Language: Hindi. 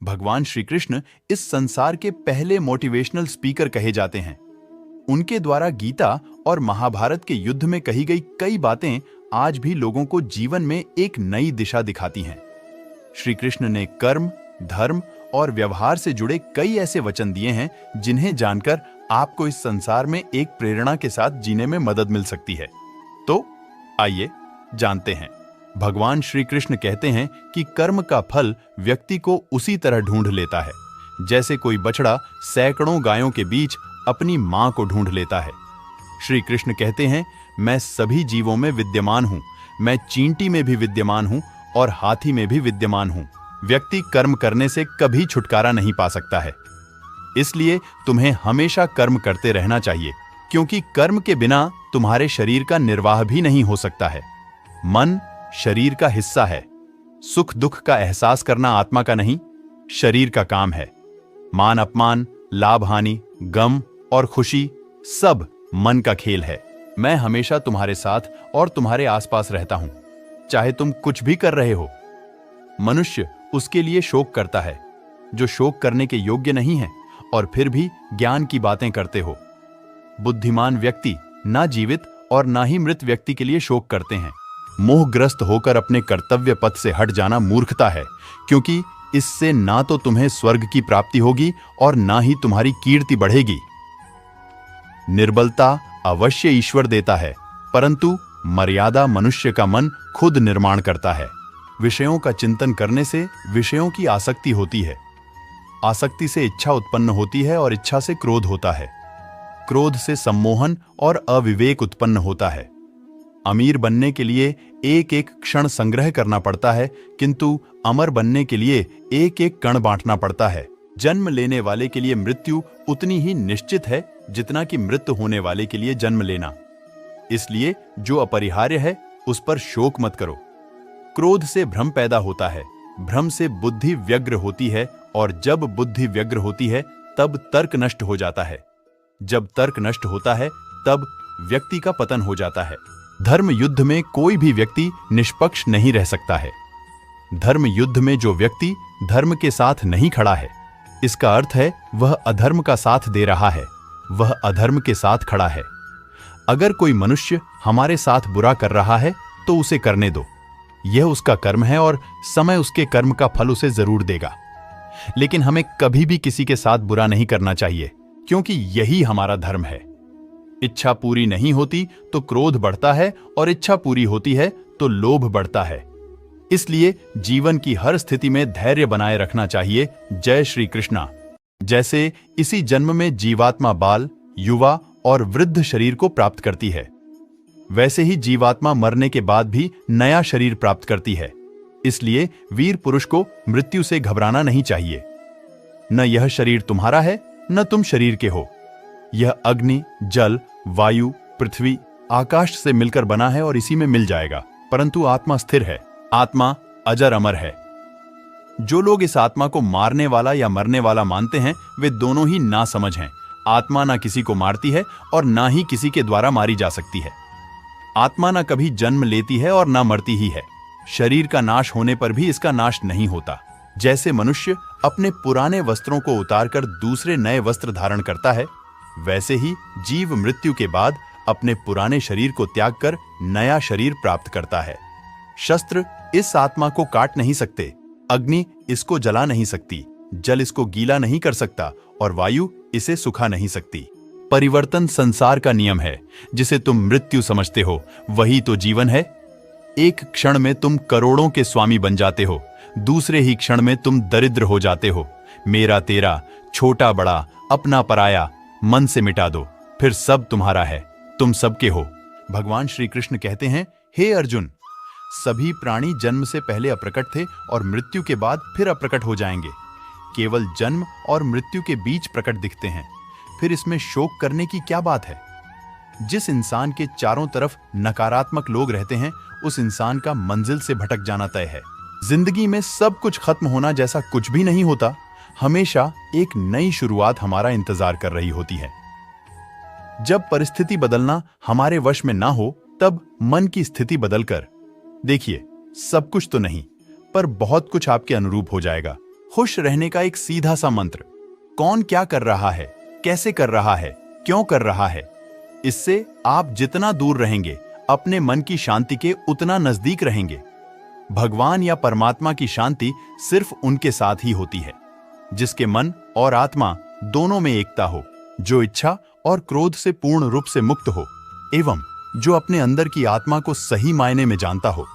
भगवान श्री कृष्ण इस संसार के पहले मोटिवेशनल स्पीकर कहे जाते हैं। उनके द्वारा गीता और महाभारत के युद्ध में कही गई कई बातें आज भी लोगों को जीवन में एक नई दिशा दिखाती हैं। श्री कृष्ण ने कर्म, धर्म और व्यवहार से जुड़े कई ऐसे वचन दिए हैं जिन्हें जानकर आपको इस संसार में एक प्रेरणा के साथ जीने में मदद मिल सकती है। तो आइए जानते हैं। भगवान श्री कृष्ण कहते हैं कि कर्म का फल व्यक्ति को उसी तरह ढूंढ लेता है जैसे कोई बछड़ा सैकड़ों गायों के बीच अपनी मां को ढूंढ लेता है। श्री कृष्ण कहते हैं, मैं सभी जीवों में विद्यमान हूं, मैं चींटी में भी विद्यमान हूं और हाथी में भी विद्यमान हूं। व्यक्ति कर्म करने से कभी छुटकारा नहीं पा सकता है, इसलिए तुम्हें हमेशा कर्म करते रहना चाहिए, क्योंकि कर्म के बिना तुम्हारे शरीर का निर्वाह भी नहीं हो सकता है। मन शरीर का हिस्सा है। सुख दुख का एहसास करना आत्मा का नहीं, शरीर का काम है। मान अपमान, लाभ हानि, गम और खुशी सब मन का खेल है। मैं हमेशा तुम्हारे साथ और तुम्हारे आसपास रहता हूं, चाहे तुम कुछ भी कर रहे हो। मनुष्य उसके लिए शोक करता है जो शोक करने के योग्य नहीं है और फिर भी ज्ञान की बातें करते हो। बुद्धिमान व्यक्ति ना जीवित और ना ही मृत व्यक्ति के लिए शोक करते हैं। मोहग्रस्त होकर अपने कर्तव्य पथ से हट जाना मूर्खता है, क्योंकि इससे ना तो तुम्हें स्वर्ग की प्राप्ति होगी और ना ही तुम्हारी कीर्ति बढ़ेगी। निर्बलता अवश्य ईश्वर देता है, परंतु मर्यादा मनुष्य का मन खुद निर्माण करता है। विषयों का चिंतन करने से विषयों की आसक्ति होती है। आसक्ति से इच्छा उत्पन्न होती है और इच्छा से क्रोध होता है। क्रोध से सम्मोहन और अविवेक उत्पन्न होता है। अमीर बनने के लिए एक एक क्षण संग्रह करना पड़ता है, किंतु अमर बनने के लिए एक एक कण बांटना पड़ता है। जन्म लेने वाले के लिए मृत्यु उतनी ही निश्चित है जितना कि मृत होने वाले के लिए जन्म लेना। इसलिए जो अपरिहार्य है उस पर शोक मत करो। क्रोध से भ्रम पैदा होता है, भ्रम से बुद्धि व्यग्र होती है और जब बुद्धि व्यग्र होती है तब तर्क नष्ट हो जाता है। जब तर्क नष्ट होता है तब व्यक्ति का पतन हो जाता है। धर्म युद्ध में कोई भी व्यक्ति निष्पक्ष नहीं रह सकता है। धर्म युद्ध में जो व्यक्ति धर्म के साथ नहीं खड़ा है, इसका अर्थ है वह अधर्म का साथ दे रहा है, वह अधर्म के साथ खड़ा है। अगर कोई मनुष्य हमारे साथ बुरा कर रहा है तो उसे करने दो, यह उसका कर्म है और समय उसके कर्म का फल उसे जरूर देगा। लेकिन हमें कभी भी किसी के साथ बुरा नहीं करना चाहिए, क्योंकि यही हमारा धर्म है। इच्छा पूरी नहीं होती तो क्रोध बढ़ता है और इच्छा पूरी होती है तो लोभ बढ़ता है। इसलिए जीवन की हर स्थिति में धैर्य बनाए रखना चाहिए। जय श्री कृष्णा। जैसे इसी जन्म में जीवात्मा बाल, युवा और वृद्ध शरीर को प्राप्त करती है, वैसे ही जीवात्मा मरने के बाद भी नया शरीर प्राप्त करती है। इसलिए वीर पुरुष को मृत्यु से घबराना नहीं चाहिए। न यह शरीर तुम्हारा है न तुम शरीर के हो। यह अग्नि, जल, वायु, पृथ्वी, आकाश से मिलकर बना है और इसी में मिल जाएगा, परंतु आत्मा स्थिर है। आत्मा अजर अमर है। जो लोग इस आत्मा को मारने वाला या मरने वाला मानते हैं, वे दोनों ही नासमझ हैं। आत्मा ना किसी को मारती है और ना ही किसी के द्वारा मारी जा सकती है। आत्मा ना कभी जन्म लेती है और ना मरती ही है। शरीर का नाश होने पर भी इसका नाश नहीं होता। जैसे मनुष्य अपने पुराने वस्त्रों को उतारकर दूसरे नए वस्त्र धारण करता है, वैसे ही जीव मृत्यु के बाद अपने पुराने शरीर को त्याग कर नया शरीर प्राप्त करता है। शस्त्र इस आत्मा को काट नहीं सकते, अग्नि इसको जला नहीं सकती, जल इसको गीला नहीं कर सकता और वायु इसे सुखा नहीं सकती। परिवर्तन संसार का नियम है। जिसे तुम मृत्यु समझते हो वही तो जीवन है। एक क्षण में तुम करोड़ों के स्वामी बन जाते हो, दूसरे ही क्षण में तुम दरिद्र हो जाते हो। मेरा तेरा, छोटा बड़ा, अपना पराया मन से मिटा दो, फिर सब तुम्हारा है, तुम सबके हो। भगवान श्री कृष्ण कहते हैं, हे अर्जुन, सभी प्राणी जन्म से पहले अप्रकट थे और मृत्यु के बाद फिर अप्रकट हो जाएंगे। केवल जन्म और मृत्यु के बीच प्रकट दिखते हैं। फिर इसमें शोक करने की क्या बात है? जिस इंसान के चारों तरफ नकारात्मक लोग रहते हैं, उस इंसान का मंजिल से भटक जाना तय है। जिंदगी में सब कुछ खत्म होना जैसा कुछ भी नहीं होता। हमेशा एक नई शुरुआत हमारा इंतजार कर रही होती है। जब परिस्थिति बदलना हमारे वश में ना हो, तब मन की स्थिति बदलकर देखिए, सब कुछ तो नहीं, पर बहुत कुछ आपके अनुरूप हो जाएगा। खुश रहने का एक सीधा सा मंत्र। कौन क्या कर रहा है, कैसे कर रहा है, क्यों कर रहा है। इससे आप जितना दूर रहेंगे, अपने मन की शांति के उतना नजदीक रहेंगे। भगवान या परमात्मा की शांति सिर्फ उनके साथ ही होती है जिसके मन और आत्मा दोनों में एकता हो, जो इच्छा और क्रोध से पूर्ण रूप से मुक्त हो, एवं जो अपने अंदर की आत्मा को सही मायने में जानता हो।